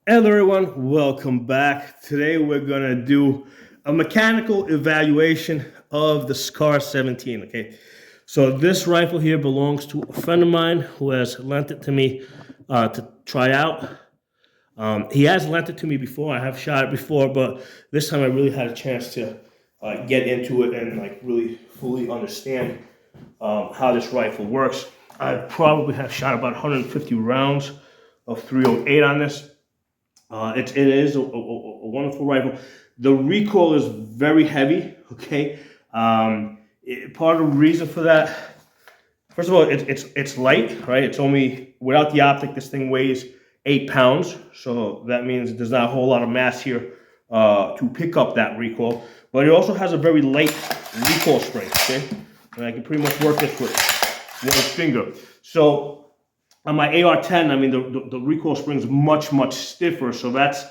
Hello everyone, welcome back. Today we're gonna do a mechanical evaluation of the SCAR 17, okay? So this rifle here belongs to a friend of mine who has lent it to me to try out. He has lent it to me before, I have shot it before, but this time I really had a chance to get into it and like really fully understand how this rifle works. I probably have shot about 150 rounds of 308 on this. It is a wonderful rifle. The recoil is very heavy. Okay, part of the reason for that, first of all, it's light, right? It's only without the optic. This thing weighs 8 pounds, so that means there's not a whole lot of mass here to pick up that recoil. But it also has a very light recoil spring. Okay, and I can pretty much work this with one finger. So on my AR-10, I mean, the recoil spring is much stiffer, so that's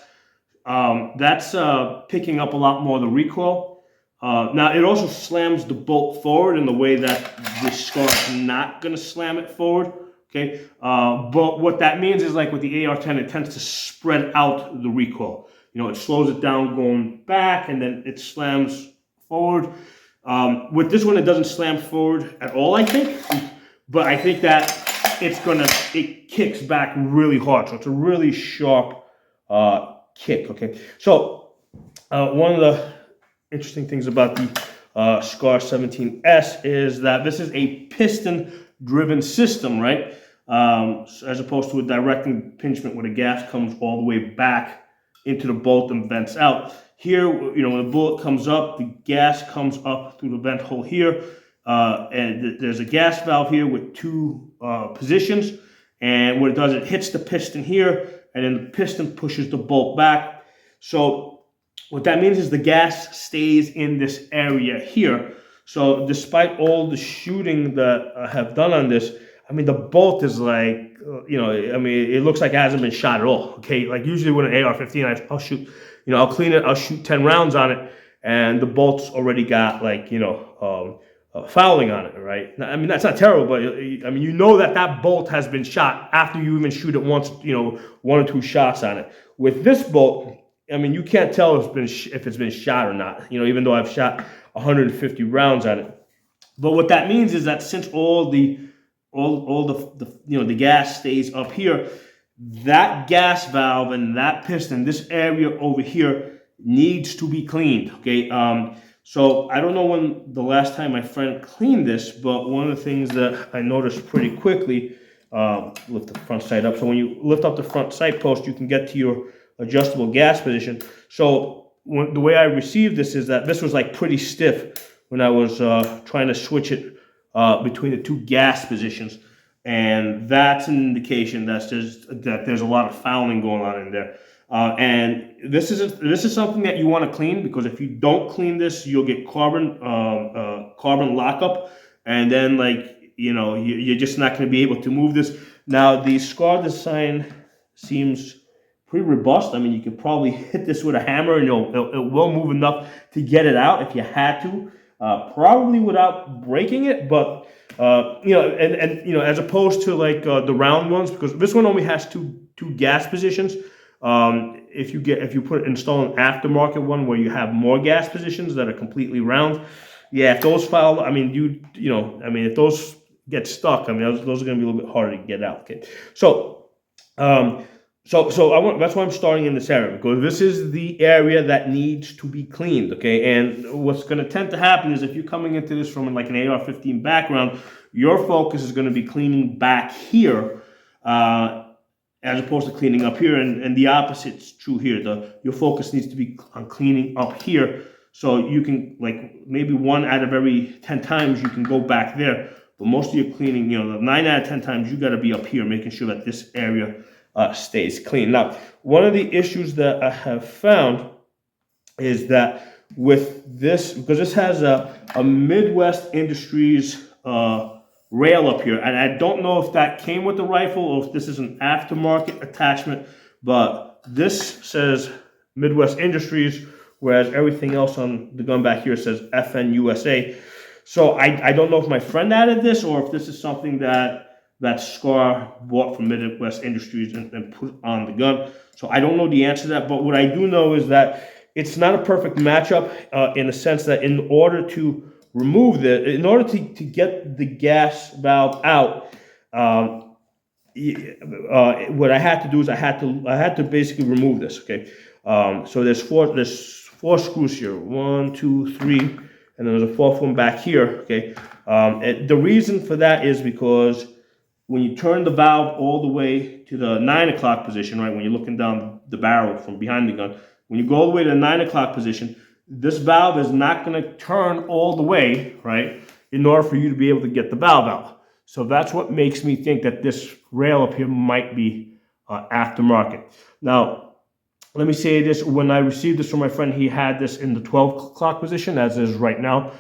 picking up a lot more of the recoil. Now, it also slams the bolt forward in the way that the SCAR is not going to slam it forward, okay? But what that means is, like with the AR-10, it tends to spread out the recoil. You know, it slows it down going back, and then it slams forward. With this one, it doesn't slam forward at all, I think, but I think that it kicks back really hard, so it's a really sharp kick. Okay, so one of the interesting things about the SCAR 17S is that this is a piston-driven system, right? As opposed to a direct impingement where the gas comes all the way back into the bolt and vents out. Here, you know, when the bullet comes up, the gas comes up through the vent hole here. And there's a gas valve here with two positions, and what it does, it hits the piston here, and then the piston pushes the bolt back. So what that means is the gas stays in this area here. So despite all the shooting that I have done on this, I mean, the bolt is like, you know, I mean, it looks like it hasn't been shot at all. Okay, like usually with an AR-15, I'll shoot, you know, I'll clean it, I'll shoot 10 rounds on it, and the bolt's already got like, you know, fouling on it, right? I mean, that's not terrible, but I mean, you know that bolt has been shot after you even shoot it once, you know, one or two shots on it. With this bolt, I mean, you can't tell if it's been shot or not, you know, even though I've shot 150 rounds on it. But what that means is that since all the you know, the gas stays up here, that gas valve and that piston, this area over here, needs to be cleaned. Okay. So I don't know when the last time my friend cleaned this, but one of the things that I noticed pretty quickly, lift the front sight up. So when you lift up the front sight post, you can get to your adjustable gas position. So the way I received this is that this was like pretty stiff when I was trying to switch it between the two gas positions. And that's an indication that there's a lot of fouling going on in there. And this is something that you want to clean, because if you don't clean this, you'll get carbon lockup, and then, like, you know, you're just not going to be able to move this. Now, the SCAR design seems pretty robust. I mean, you could probably hit this with a hammer and it will move enough to get it out if you had to, probably without breaking it. But you know, and you know, as opposed to like the round ones, because this one only has two gas positions. If you install an aftermarket one where you have more gas positions that are completely round, yeah, if those foul, I mean, you know, I mean, if those get stuck, I mean, those are going to be a little bit harder to get out. Okay, so that's why I'm starting in this area, because this is the area that needs to be cleaned. Okay, and what's going to tend to happen is if you're coming into this from like an AR-15 background, your focus is going to be cleaning back here, as opposed to cleaning up here, and the opposite's true here. Your focus needs to be on cleaning up here, so you can, like, maybe 1 out of every 10 times you can go back there, but most of your cleaning, you know, the 9 out of 10 times you got to be up here, making sure that this area stays clean. Now, one of the issues that I have found is that with this, because this has a Midwest Industries rail up here, and I don't know if that came with the rifle or if this is an aftermarket attachment, but this says Midwest Industries, whereas everything else on the gun back here says FN USA. So I don't know if my friend added this or if this is something that that scar bought from Midwest Industries and put on the gun. So I don't know the answer to that, but what I do know is that it's not a perfect matchup in the sense that in order to remove in order to get the gas valve out, what I had to do is I had to basically remove this. Okay, so there's four screws here, 1, 2, 3, and then there's a fourth one back here. Okay, the reason for that is because when you turn the valve all the way to the 9 o'clock position, right, when you're looking down the barrel from behind the gun, when you go all the way to the 9 o'clock position, this valve is not going to turn all the way, right, in order for you to be able to get the valve out. So that's what makes me think that this rail up here might be aftermarket. Now, let me say this. When I received this from my friend, he had this in the 12 o'clock position, as is right now,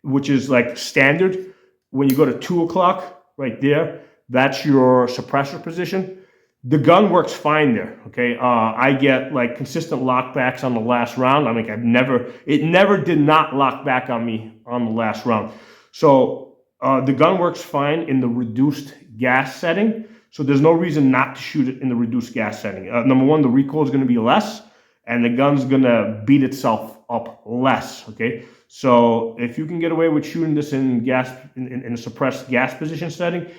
which is like standard. When you go to 2 o'clock, right there, that's your suppressor position. The gun works fine there, okay? I get like consistent lockbacks on the last round. I mean, it never did not lock back on me on the last round. So the gun works fine in the reduced gas setting. So there's no reason not to shoot it in the reduced gas setting. Number one, the recoil is going to be less, and the gun's going to beat itself up less, okay? So if you can get away with shooting this in a suppressed gas position setting,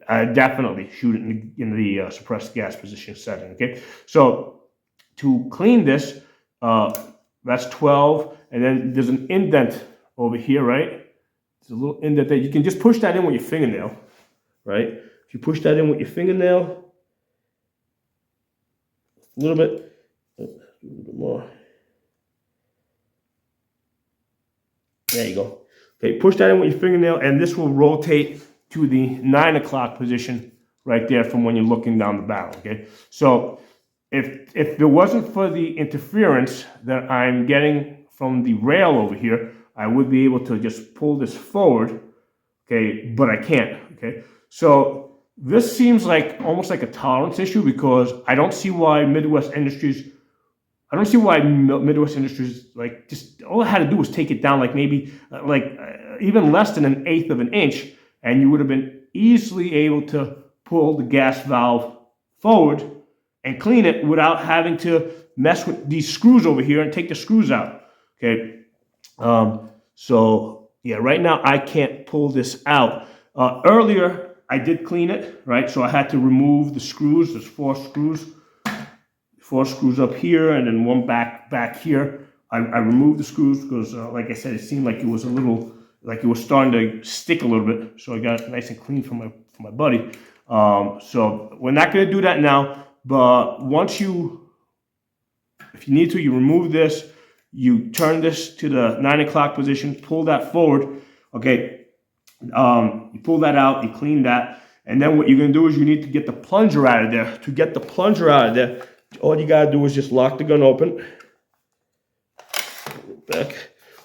definitely shoot it in the suppressed gas position setting, okay? So to clean this, that's 12, and then there's an indent over here, right? There's a little indent there. You can just push that in with your fingernail, right? If you push that in with your fingernail, a little bit more. There you go. Okay, push that in with your fingernail, and this will rotate to the 9 o'clock position right there from when you're looking down the barrel, okay? So if it wasn't for the interference that I'm getting from the rail over here, I would be able to just pull this forward, okay? But I can't, okay? So this seems like almost like a tolerance issue, because I don't see why Midwest Industries, like, just all I had to do was take it down like maybe even less than 1/8 of an inch, and you would have been easily able to pull the gas valve forward and clean it without having to mess with these screws over here and take the screws out. Okay, so yeah, right now I can't pull this out. Earlier I did clean it, right? So I had to remove the screws. There's four screws up here, and then one back here. I removed the screws because, like I said, it seemed like it was a little, like it was starting to stick a little bit. So I got it nice and clean for my buddy. So we're not going to do that now. But once if you need to, you remove this. You turn this to the 9 o'clock position. Pull that forward. Okay. You pull that out. You clean that. And then what you're going to do is you need to get the plunger out of there. To get the plunger out of there, all you gotta do is just lock the gun open. Back.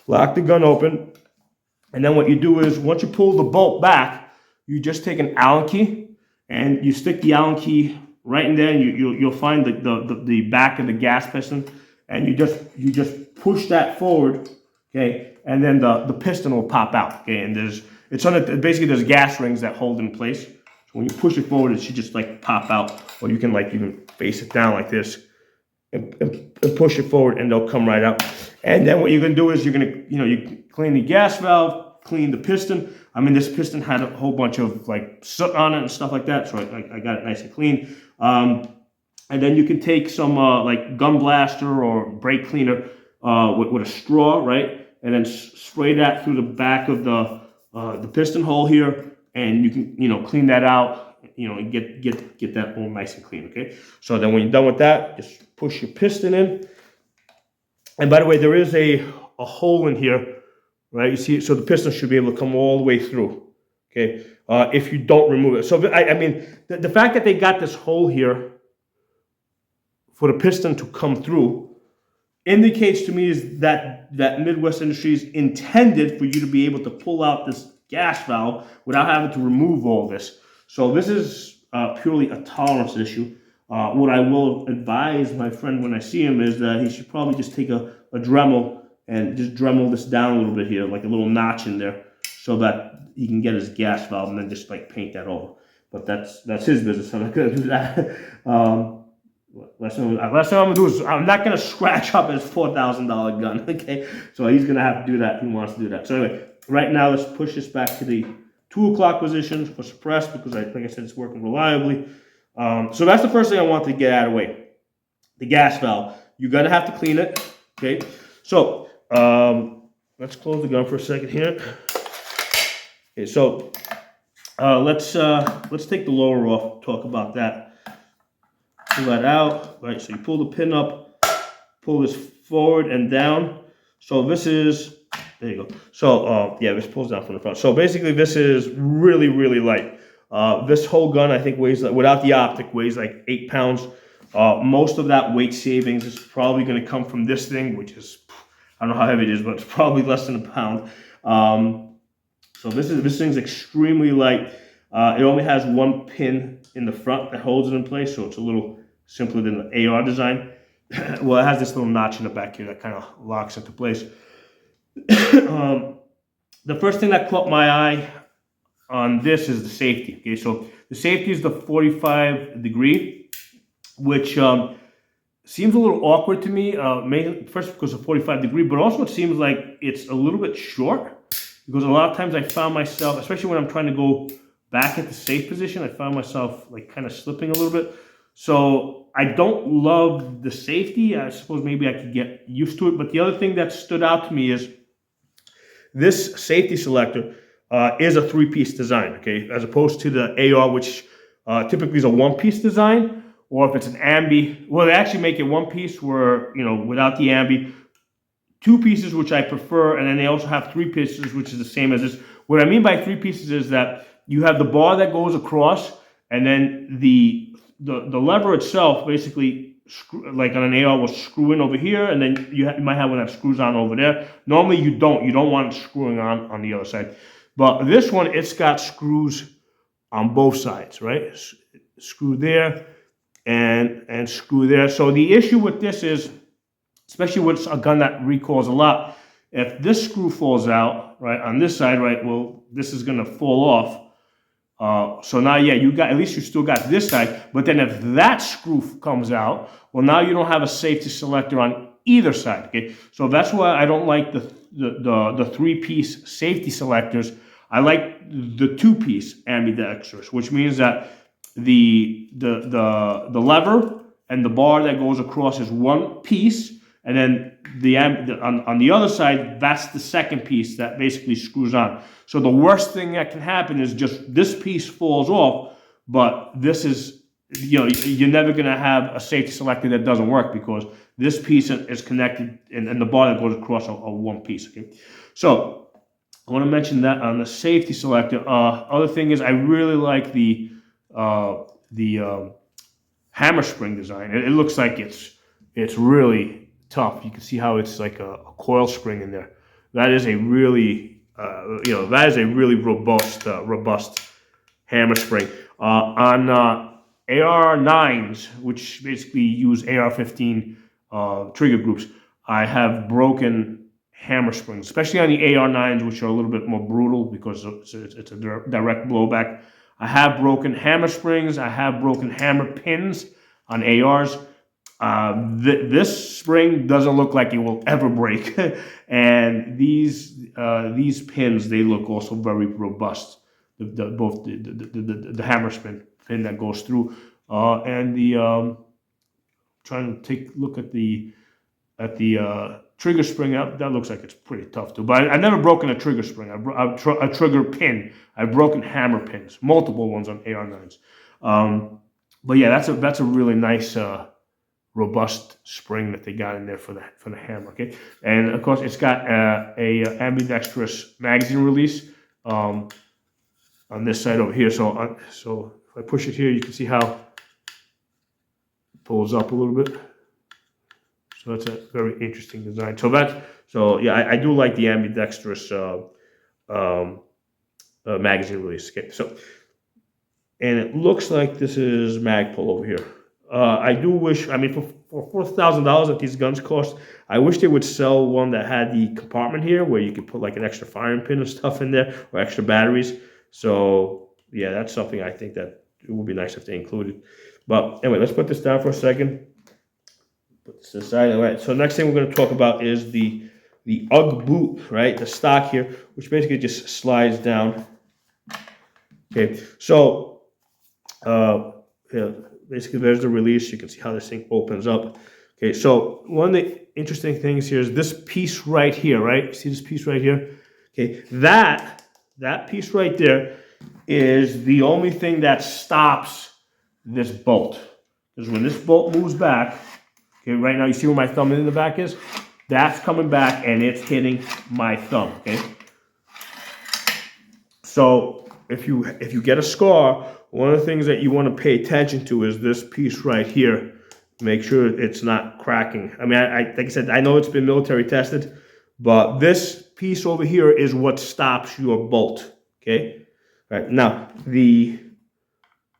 Lock the gun open. And then what you do is, once you pull the bolt back, you just take an Allen key and you stick the Allen key right in there, and you'll find the back of the gas piston, and you just push that forward, okay, and then the piston will pop out, okay, and basically there's gas rings that hold in place. So when you push it forward, it should just like pop out, or you can like even face it down like this and push it forward, and they'll come right out. And then what you're gonna do is you're gonna, you clean the gas valve, clean the piston. I mean, this piston had a whole bunch of like soot on it and stuff like that, so I got it nice and clean. And then you can take some like gun blaster or brake cleaner with a straw, right? And then spray that through the back of the piston hole here, and you can clean that out, and get that all nice and clean. Okay. So then when you're done with that, just push your piston in. And by the way, there is a hole in here, right? You see, so the piston should be able to come all the way through. Okay. If you don't remove it. So I mean, the fact that they got this hole here for the piston to come through indicates to me is that Midwest Industries intended for you to be able to pull out this gas valve without having to remove all this. So this is purely a tolerance issue. What I will advise my friend when I see him is that he should probably just take a Dremel and just Dremel this down a little bit here, like a little notch in there, so that he can get his gas valve and then just like paint that over. But that's his business. I'm not gonna do that. Last thing I'm gonna do is I'm not gonna scratch up his $4,000 gun. Okay, so he's gonna have to do that. He wants to do that. So anyway, right now let's push this back to the 2 o'clock position for suppress because like I said, it's working reliably. So that's the first thing I want to get out of the way. The gas valve. You're gonna have to clean it. Okay, so let's close the gun for a second here. Okay, so let's take the lower off. Talk about that. Pull that out. Right. So you pull the pin up. Pull this forward and down. So this is there. You go. So yeah, this pulls down from the front. So basically, this is really light. This whole gun I think weighs without the optic weighs like 8 pounds. Most of that weight savings is probably going to come from this thing, which is I don't know how heavy it is, but it's probably less than a pound. So this thing's extremely light. It only has 1 pin in the front that holds it in place, so it's a little simpler than the AR design. Well, it has this little notch in the back here that kind of locks into place. The first thing that caught my eye on this is the safety. Okay, so the safety is the 45 degree, which seems a little awkward to me. Mainly, first because of 45 degree, but also it seems like it's a little bit short. Because a lot of times I found myself, especially when I'm trying to go back at the safe position, I found myself like kind of slipping a little bit. So I don't love the safety. I suppose maybe I could get used to it. But the other thing that stood out to me is this safety selector is a 3-piece design, okay, as opposed to the AR, which typically is a 1-piece design, or if it's an ambi, well, they actually make it 1 piece where, you know, without the ambi, 2 pieces, which I prefer, and then they also have 3 pieces, which is the same as this. What I mean by 3 pieces is that you have the bar that goes across, and then the lever itself basically, like on an AR, will screw in over here, and then you might have one that screws on over there. Normally you don't want it screwing on the other side. But this one, it's got screws on both sides, right? Screw there and screw there. So the issue with this is, especially with a gun that recoils a lot, if this screw falls out, right, on this side, right, well, this is going to fall off. So now, yeah, at least you still got this side. But then if that screw comes out, well, now you don't have a safety selector on either side, okay? So that's why I don't like the 3-piece safety selectors. I like the 2-piece ambidextrous, which means that the lever and the bar that goes across is 1 piece, and then on the other side, that's the 2nd piece that basically screws on. So the worst thing that can happen is just this piece falls off, but this is, you know, you're never going to have a safety selector that doesn't work because this piece is connected and the bar that goes across are 1 piece. Okay, so I want to mention that on the safety selector. Other thing is I really like the hammer spring design. It looks like it's really tough. You can see how it's like a coil spring in there. That is a really robust hammer spring. On AR9s, which basically use AR-15 trigger groups, I have broken hammer springs, especially on the AR9s, which are a little bit more brutal because it's a direct blowback. I have broken hammer springs. I have broken hammer pins on ARs. This spring doesn't look like it will ever break, and these pins, they look also very robust. Both the hammer pin that goes through, and the trying to take a look at the trigger spring. That looks like it's pretty tough too. But I've never broken a trigger spring. A trigger pin. I've broken hammer pins, multiple ones on AR9s. But yeah, that's a really nice. Robust spring that they got in there for the hammer, okay? And of course, it's got a ambidextrous magazine release on this side over here. So if I push it here, you can see how it pulls up a little bit. So that's a very interesting design. So yeah, I do like the ambidextrous magazine release. Okay, so and it looks like this is Magpul over here. I do wish, I mean, for $4,000 that these guns cost, I wish they would sell one that had the compartment here where you could put like an extra firing pin and stuff in there, or extra batteries. So yeah, that's something I think that it would be nice if they included. But anyway, let's put this down for a second. Put this aside. All right. So next thing we're going to talk about is the UGG boot, right? The stock here, which basically just slides down. Okay. So yeah, basically there's the release. You can see how this thing opens up. Okay. So one of the interesting things here is this piece right here, right? See this piece right here? Okay. That piece right there is the only thing that stops this bolt. Because when this bolt moves back, okay, right now you see where my thumb in the back is? That's coming back and it's hitting my thumb, okay? So if you get a scar, one of the things that you want to pay attention to is this piece right here. Make sure it's not cracking. I mean, like I said, I know it's been military tested, but this piece over here is what stops your bolt, okay? All right, now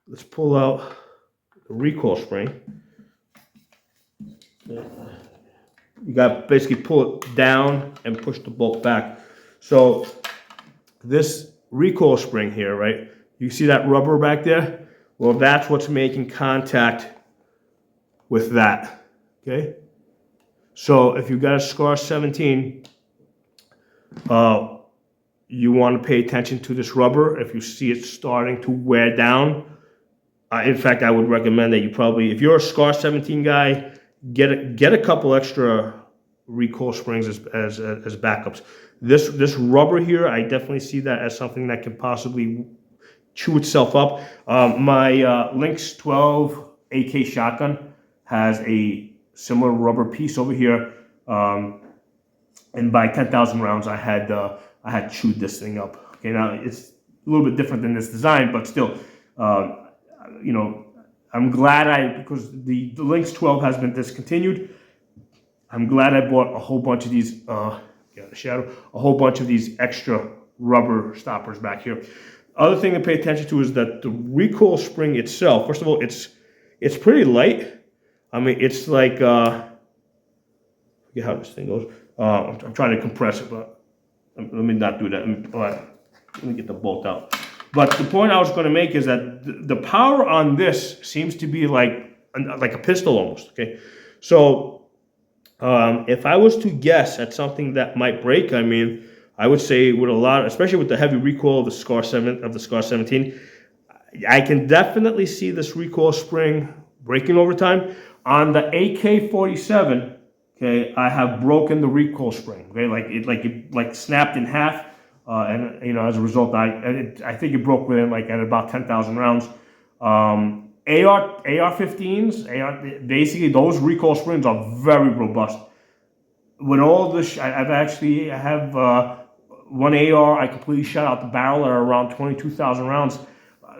let's pull out the recoil spring. You got to basically pull it down and push the bolt back. So this recoil spring here, right? You see that rubber back there? Well, that's what's making contact with that, okay? So if you got a SCAR 17, you want to pay attention to this rubber. If you see it starting to wear down, in fact, I would recommend that you probably, if you're a SCAR 17 guy, get a couple extra recoil springs as backups. This rubber here, I definitely see that as something that can possibly chew itself up. My Lynx 12 AK shotgun has a similar rubber piece over here, and by 10,000 rounds, I had chewed this thing up. Okay, now it's a little bit different than this design, but still, you know, I'm glad because the Lynx 12 has been discontinued. I'm glad I bought a whole bunch of these, a whole bunch of these extra rubber stoppers back here. Other thing to pay attention to is that the recoil spring itself, first of all, it's pretty light. I mean, it's like, I forget how this thing goes. I'm trying to compress it, but let me not do that. Let me get the bolt out. But the point I was going to make is that the power on this seems to be like a pistol almost, okay? So if I was to guess at something that might break, I mean, I would say with a lot, especially with the heavy recoil of the SCAR 17, I can definitely see this recoil spring breaking over time. On the AK-47, okay, I have broken the recoil spring, okay, like snapped in half. And you know, as a result, I think it broke within at about 10,000 rounds. AR-15s, basically those recoil springs are very robust. With all this, I have one AR I completely shot out the barrel at around 22,000 rounds.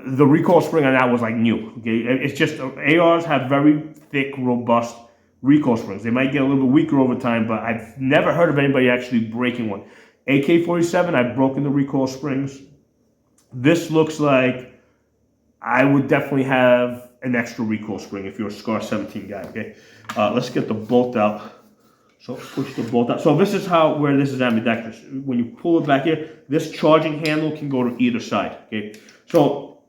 The recoil spring on that was like new. Okay, it's just ARs have very thick, robust recoil springs. They might get a little bit weaker over time, but I've never heard of anybody actually breaking one. AK-47, I've broken the recoil springs. This looks like I would definitely have an extra recoil spring if you're a SCAR 17 guy, okay? Let's get the bolt out. So push the bolt out. So this is where this is ambidextrous. When you pull it back here, this charging handle can go to either side, okay? So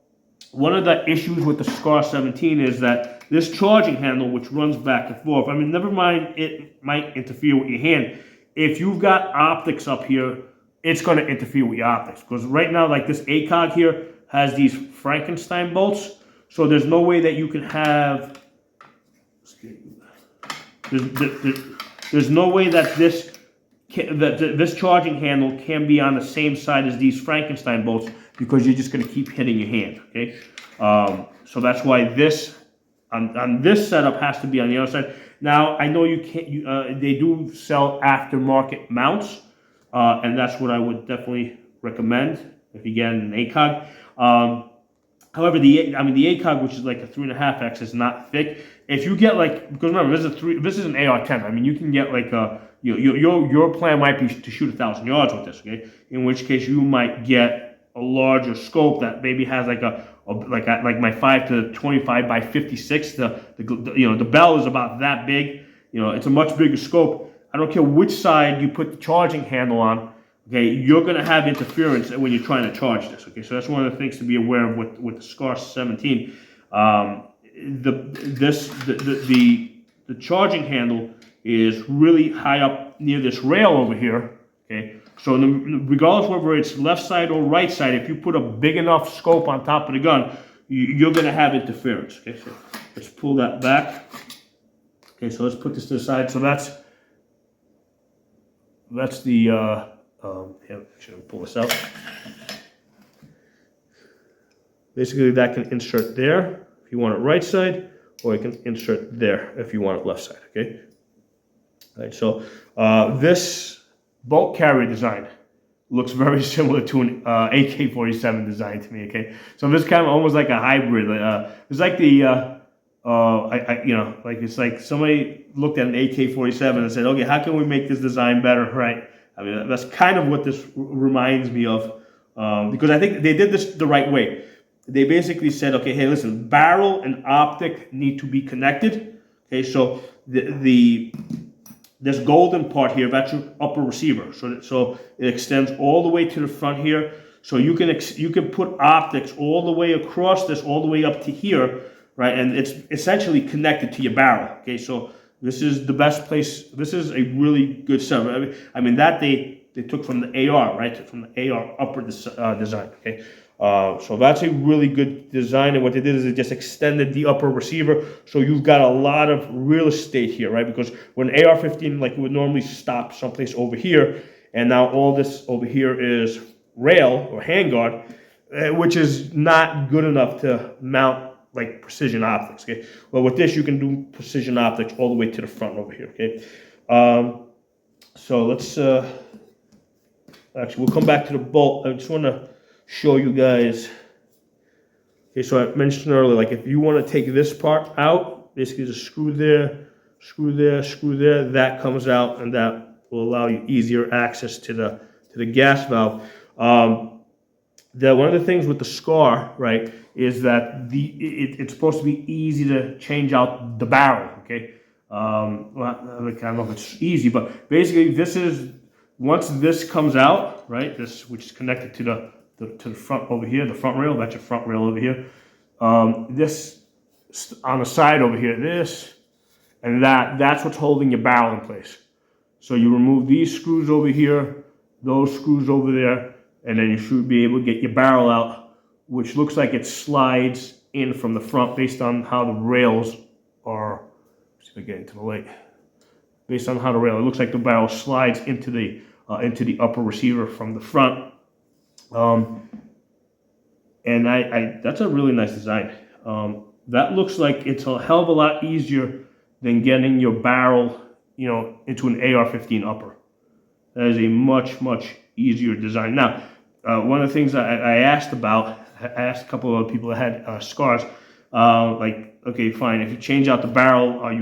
one of the issues with the SCAR 17 is that this charging handle, which runs back and forth, I mean, never mind it might interfere with your hand. If you've got optics up here, it's going to interfere with your optics. Because right now, like this ACOG here has these Frankenstein bolts. So there's no way that you can have... There's no way that this charging handle can be on the same side as these Frankenstein bolts, because you're just going to keep hitting your hand, okay? So that's why this, on this setup, has to be on the other side. Now, I know you can't. They do sell aftermarket mounts, and that's what I would definitely recommend if you get an ACOG. However, the ACOG, which is like a 3.5x, is not thick. If you get because remember, this is an AR-10. I mean, you can get your plan might be to shoot 1,000 yards with this, okay? In which case, you might get a larger scope that maybe has like a like my 5 to 25 by 56. The bell is about that big. It's a much bigger scope. I don't care which side you put the charging handle on. Okay, you're going to have interference when you're trying to charge this. Okay, so that's one of the things to be aware of with the SCAR 17. The charging handle is really high up near this rail over here. Okay, so regardless whether it's left side or right side, if you put a big enough scope on top of the gun, you're going to have interference. Okay, so let's pull that back. Okay, so let's put this to the side. So that's the here, should I pull this out? Basically, that can insert there if you want it right side, or you can insert there if you want it left side. Okay. All right. So this bolt carrier design looks very similar to an AK-47 design to me. Okay. So this kind of almost like a hybrid. It's like the it's like somebody looked at an AK-47 and said, okay, how can we make this design better, right? I mean, that's kind of what this reminds me of, because I think they did this the right way. They basically said, okay, hey, listen, barrel and optic need to be connected. Okay, so this golden part here, that's your upper receiver. So it extends all the way to the front here. So you can put optics all the way across this, all the way up to here, right? And it's essentially connected to your barrel. Okay, so this is the best place. This is a really good setup. I mean that they took from the AR, right? From the AR upper design. Okay, so that's a really good design. And what they did is they just extended the upper receiver, so you've got a lot of real estate here, right? Because when AR-15, like, would normally stop someplace over here, and now all this over here is rail or handguard, which is not good enough to mount like precision optics. Okay, well, with this you can do precision optics all the way to the front over here. Okay, so let's actually we'll come back to the bolt. I just want to show you guys. Okay, so I mentioned earlier, like if you want to take this part out, basically just screw there, screw there, screw there. That comes out, and that will allow you easier access to the gas valve. One of the things with the SCAR, right, is that it's supposed to be easy to change out the barrel. Okay, well, I don't know if it's easy, but basically this is, once this comes out, right, this, which is connected to the front over here, the front rail, that's your front rail over here. This on the side over here, this and that's what's holding your barrel in place. So you remove these screws over here, those screws over there, and then you should be able to get your barrel out, which looks like it slides in from the front based on how the rails are. Let's see if I get into the light. Based on how the rail, it looks like the barrel slides into the upper receiver from the front. And that's a really nice design. That looks like it's a hell of a lot easier than getting your barrel, into an AR-15 upper. That is a much easier design. Now, one of the things I asked about, I asked a couple of people that had SCARs, like, okay, fine, if you change out the barrel, are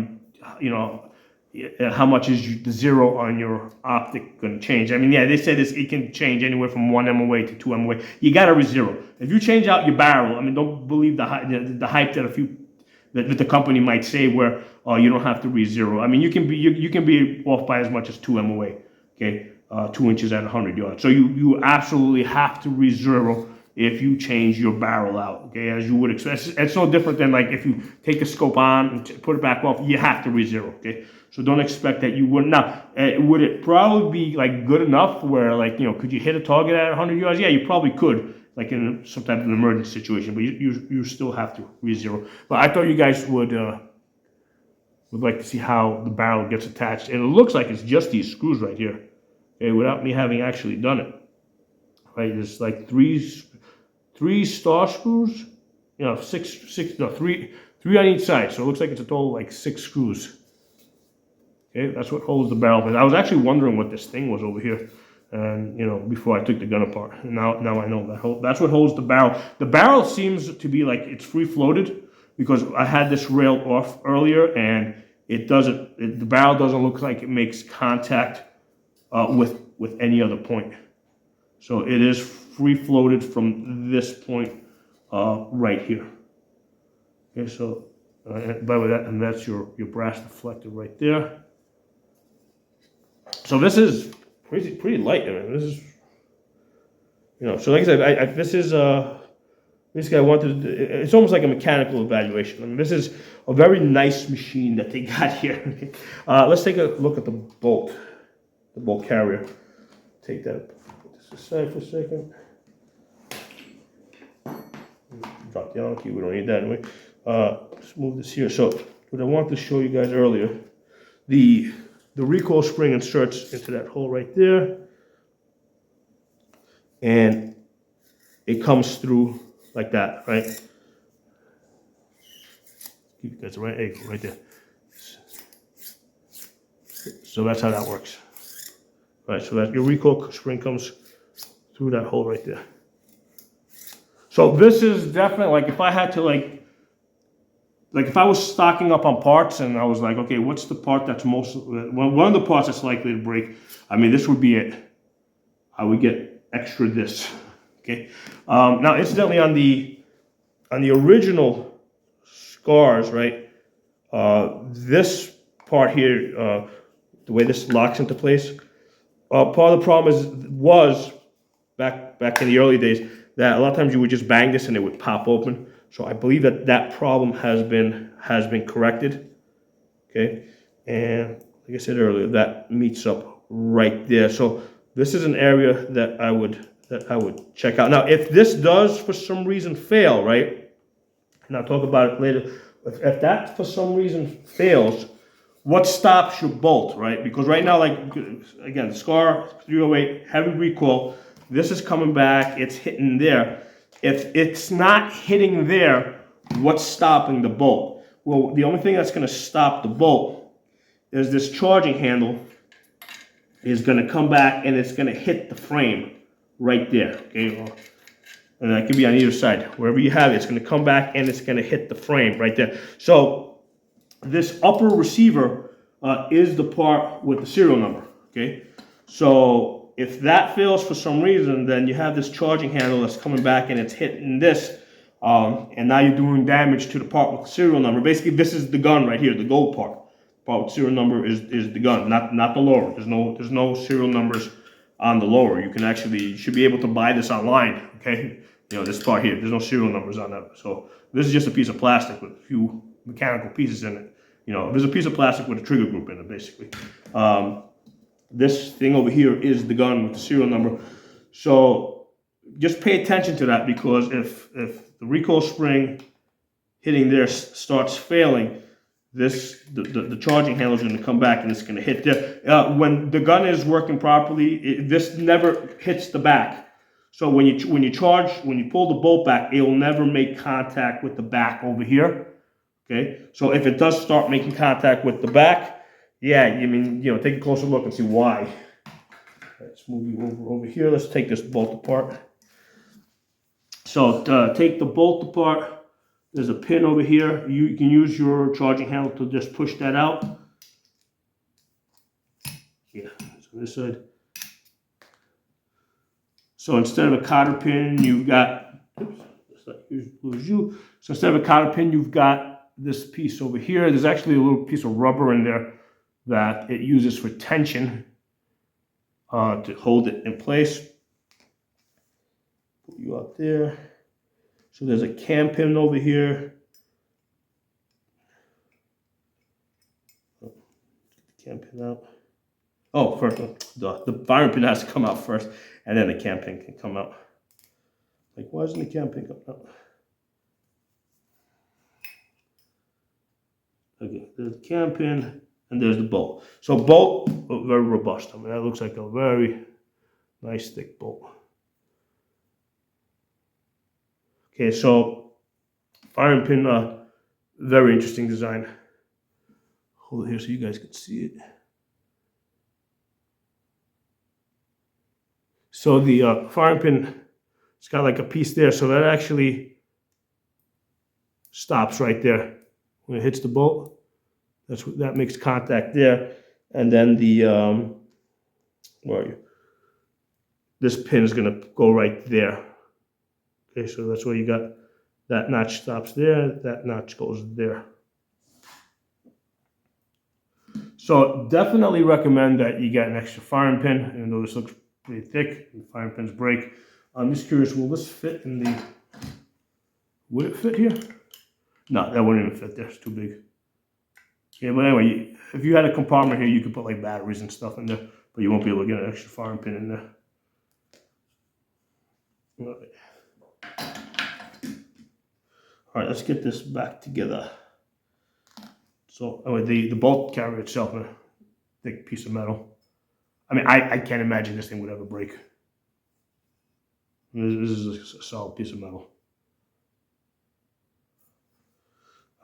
how much is the zero on your optic going to change? I mean, yeah, they said it can change anywhere from 1 MOA to 2 MOA. You got to re-zero. If you change out your barrel, I mean, don't believe the hype that the company might say where you don't have to re-zero. I mean, you can be off by as much as 2 MOA. Okay. 2 inches at 100 yards. So you absolutely have to re-zero if you change your barrel out, okay, as you would expect. It's no different than like if you take a scope on and put it back off, you have to re-zero, okay? So don't expect that you would. Now, would it probably be like good enough where, like, could you hit a target at 100 yards? Yeah, you probably could, like in some type of an emergency situation, but you still have to re-zero. But I thought you guys would like to see how the barrel gets attached. And it looks like it's just these screws right here. Okay, without me having actually done it, right? There's like three star screws, three on each side. So it looks like it's a total like 6 screws. Okay, that's what holds the barrel. But I was actually wondering what this thing was over here, and before I took the gun apart. And now I know that's what holds the barrel. The barrel seems to be like it's free floated because I had this rail off earlier, and it doesn't. The barrel doesn't look like it makes contact with any other point. So it is free floated from this point right here. Okay, so by the way, that's your brass deflector right there. So this is pretty light. I mean, this is, you know, so like I said, this is basically I wanted to, it's almost like a mechanical evaluation. I mean, this is a very nice machine that they got here. Let's take a look at the bolt carrier. Take that, put this aside for a second. Drop the Allen key, we don't need that anyway. Let's move this here. So what I wanted to show you guys earlier, the recoil spring inserts into that hole right there, and it comes through like that, right? Keep you guys right angle right there. So that's how that works. Right, so that your recoil spring comes through that hole right there. So this is definitely, like, if I had to, like if I was stocking up on parts and I was like, okay, what's the part that's most, one of the parts that's likely to break? I mean, this would be it. I would get extra this. Okay. Now, incidentally, on the original scars, right? This part here, the way this locks into place, part of the problem was back in the early days that a lot of times you would just bang this and it would pop open. So I believe that problem has been corrected. Okay, and like I said earlier, that meets up right there. So this is an area that I would check out. Now, if this does for some reason fail, right, and I'll talk about it later, if that for some reason fails, what stops your bolt, right? Because right now, like, again, the Scar 308, heavy recoil, this is coming back, it's hitting there. If it's not hitting there, what's stopping the bolt? Well, the only thing that's going to stop the bolt is this charging handle is going to come back and it's going to hit the frame right there, okay? And that can be on either side. Wherever you have it, it's going to come back and it's going to hit the frame right there. So this upper receiver is the part with the serial number, okay? So if that fails for some reason, then you have this charging handle that's coming back and it's hitting this, and now you're doing damage to the part with the serial number. Basically, this is the gun right here, the gold part. The part with serial number is the gun, not the lower. There's no serial numbers on the lower. You should be able to buy this online, okay? You know, this part here, there's no serial numbers on that. So this is just a piece of plastic with a few mechanical pieces in it. You know, there's a piece of plastic with a trigger group in it, basically. This thing over here is the gun with the serial number. So just pay attention to that, because if the recoil spring hitting there starts failing, the charging handle is going to come back and it's going to hit there. When the gun is working properly, this never hits the back. So when you pull the bolt back, it will never make contact with the back over here. Okay, so if it does start making contact with the back, yeah, I mean, you know, take a closer look and see why. Let's move you over here. Let's take this bolt apart. So take the bolt apart. There's a pin over here. You can use your charging handle to just push that out. Yeah, so this side. So instead of a cotter pin, you've got, so instead of a cotter pin, you've got this piece over here. There's actually a little piece of rubber in there that it uses for tension to hold it in place. Put you out there. So there's a cam pin over here. Get the cam pin out. Oh, first the firing pin has to come out first, and then the cam pin can come out. Like, why isn't the cam pin coming out? Okay, there's the cam pin, and there's the bolt. So bolt, very robust. I mean, that looks like a very nice thick bolt. Okay, so firing pin, very interesting design. Hold it here so you guys can see it. So the firing pin, it's got like a piece there, so that actually stops right there when it hits the bolt. That makes contact there, and then the where are you? This pin is gonna go right there. Okay, so that's where you got That notch stops there, that notch goes there. So definitely recommend that you get an extra firing pin, even though this looks pretty thick, the firing pins break. I'm just curious, will this fit in the, would it fit here? No, that wouldn't even fit there, it's too big. Yeah, but anyway, if you had a compartment here, you could put like batteries and stuff in there, but you won't be able to get an extra firing pin in there. All right, let's get this back together. So anyway, the bolt carrier itself, a thick piece of metal. I mean, I can't imagine this thing would ever break. This is a solid piece of metal.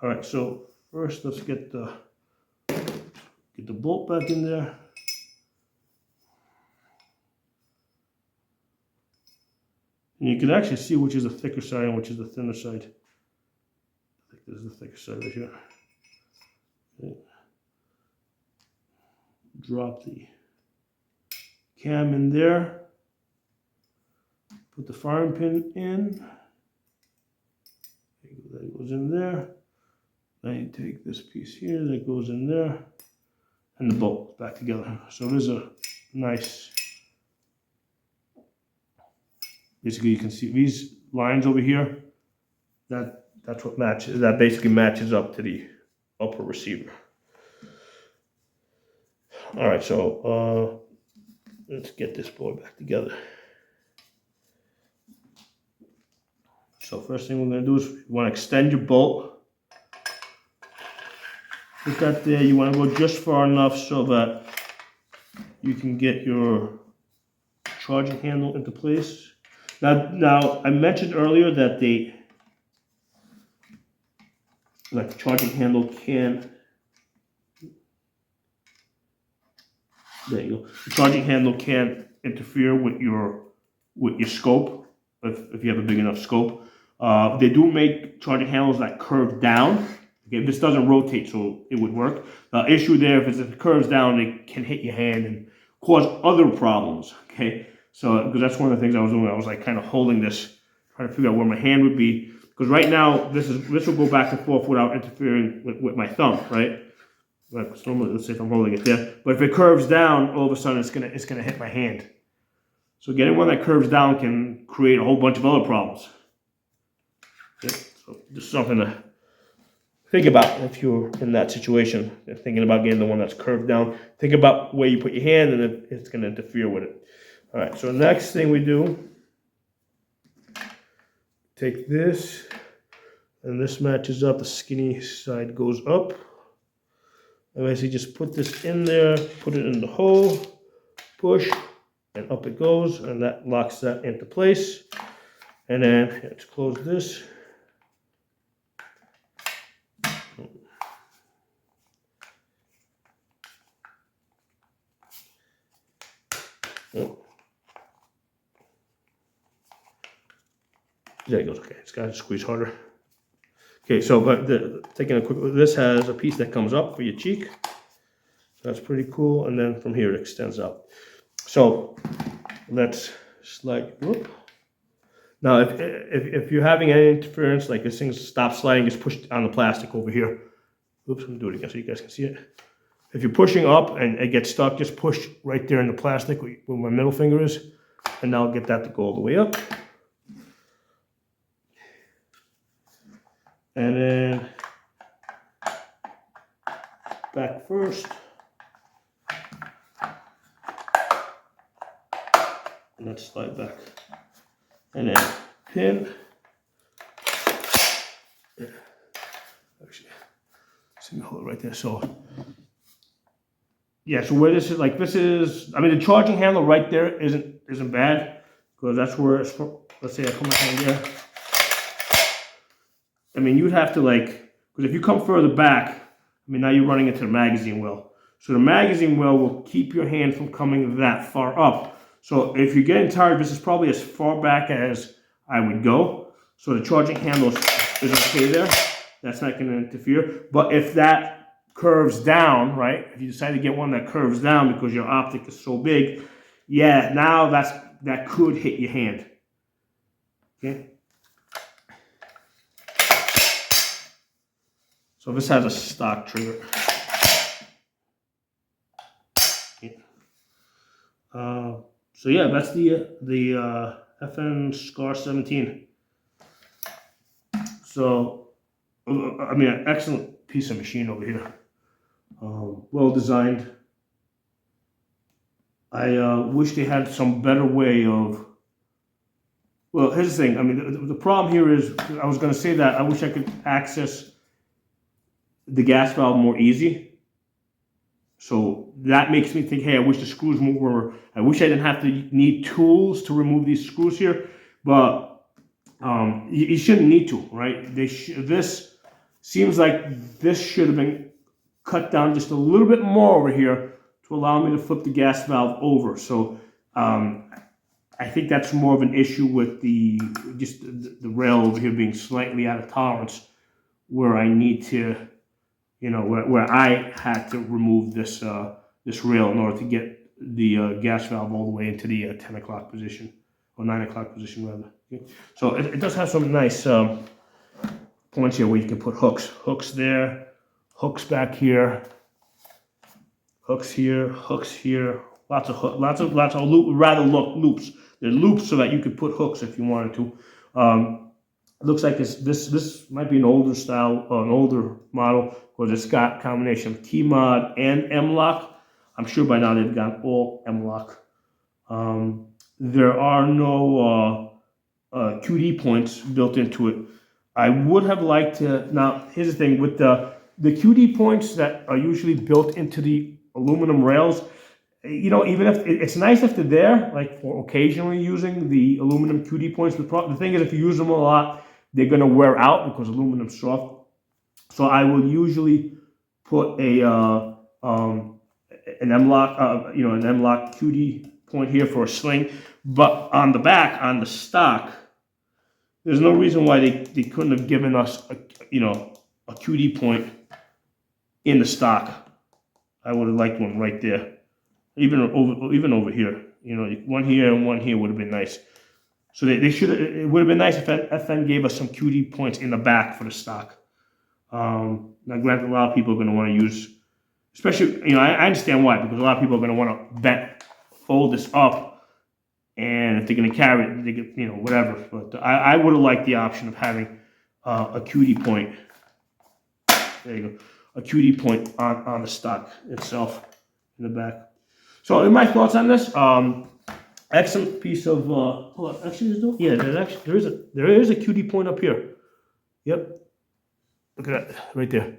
All right, so first let's get the bolt back in there. And you can actually see which is the thicker side and which is the thinner side. I think this is the thicker side right here. Okay. Drop the cam in there. Put the firing pin in. That goes in there. Then you take this piece here, that goes in there. And the bolt back together. So there's a nice, basically you can see these lines over here, that's what matches, that basically matches up to the upper receiver. All right, so let's get this boy back together. So first thing we're going to do is you want to extend your bolt. Put that there. You want to go just far enough so that you can get your charging handle into place. Now I mentioned earlier that the charging handle can. There you go. The charging handle can interfere with your scope if you have a big enough scope. They do make charging handles that curve down. Okay, this doesn't rotate, so it would work. The issue there, if it curves down, it can hit your hand and cause other problems. Okay, so because that's one of the things I was doing. I was like kind of holding this, trying to figure out where my hand would be. Because right now, this will go back and forth without interfering with my thumb, right? Like, so let's say if I'm holding it there, but if it curves down, all of a sudden it's gonna hit my hand. So getting one that curves down can create a whole bunch of other problems. Okay? So just something to think about if you're in that situation. If thinking about getting the one that's curved down, think about where you put your hand and if it's going to interfere with it. All right, so the next thing we do, take this, and this matches up. The skinny side goes up. And basically just put this in there, put it in the hole, push, and up it goes, and that locks that into place. And then let's close this. There it goes. Okay, it's got to squeeze harder. Okay, so but taking a quick look, this has a piece that comes up for your cheek. So that's pretty cool, and then from here it extends up. So let's slide. Whoop. Now, if you're having any interference, like this thing stops sliding, just push on the plastic over here. Oops, I'm gonna do it again so you guys can see it. If you're pushing up and it gets stuck, just push right there in the plastic where my middle finger is, and now I'll get that to go all the way up. And then back first. And let's slide back. And then pin. Actually, see me hold it right there. So yeah, so where this is, like this is, I mean the charging handle right there isn't bad, because that's where it's from. Let's say I put my hand there. I mean, you'd have to like, because if you come further back, I mean, now you're running into the magazine well. So the magazine well will keep your hand from coming that far up. So if you're getting tired, this is probably as far back as I would go. So the charging handle is okay there. That's not going to interfere. But if that curves down, right, if you decide to get one that curves down because your optic is so big, yeah, now that could hit your hand. Okay. So this has a stock trigger. Yeah. So yeah, that's the FN Scar 17. So, I mean, an excellent piece of machine over here. Well designed. I wish they had some better way of. Well, here's the thing. I mean, the problem here is, I was going to say that I wish I could access the gas valve more easy. So that makes me think, hey, I wish the screws were. I wish I didn't have to need tools to remove these screws here, but you shouldn't need to, right? This seems like this should have been cut down just a little bit more over here to allow me to flip the gas valve over. So I think that's more of an issue with the rail over here being slightly out of tolerance, where I need to, you know, where I had to remove this this rail in order to get the gas valve all the way into the 10 o'clock position, or 9 o'clock position rather. Okay. So it does have some nice points here where you can put hooks. Hooks there, hooks back here, hooks here, hooks here. Lots of loops. They're loops so that you could put hooks if you wanted to. It looks like this might be an older style, an older model, because it's got a combination of T-Mod and M-Lock. I'm sure by now they've got all M-Lock. There are no QD points built into it. I would have liked to. Now, here's the thing with the QD points that are usually built into the aluminum rails. You know, even if it's nice if they're there, like for occasionally using the aluminum QD points. The thing is, if you use them a lot, they're going to wear out because aluminum's soft. So I will usually put an M-Lock, you know, an M-Lock QD point here for a sling. But on the back, on the stock, there's no reason why they couldn't have given us a QD point in the stock. I would have liked one right there. Even over here, you know, one here and one here would have been nice. So they should. It would have been nice if FN gave us some QD points in the back for the stock. Now, granted, a lot of people are going to want to use, especially, you know, I understand why, because a lot of people are going to want to fold this up, and if they're going to carry it, they get, you know, whatever. But I would have liked the option of having a QD point. There you go, a QD point on the stock itself in the back. So, in my thoughts on this, excellent piece of. Hold on, actually, there is a QD point up here. Yep, look at that right there.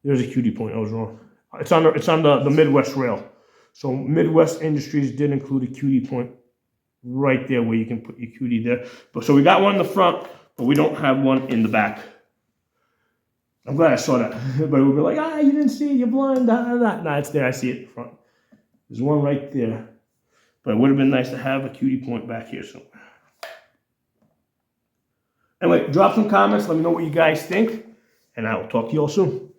There's a QD point. I was wrong. It's on the Midwest rail. So Midwest Industries did include a QD point right there where you can put your QD there. But so we got one in the front, but we don't have one in the back. I'm glad I saw that. Everybody would be like, you didn't see it, you're blind. Nah, it's there. I see it in the front. There's one right there. But it would have been nice to have a QD point back here somewhere. Anyway, drop some comments. Let me know what you guys think. And I will talk to you all soon.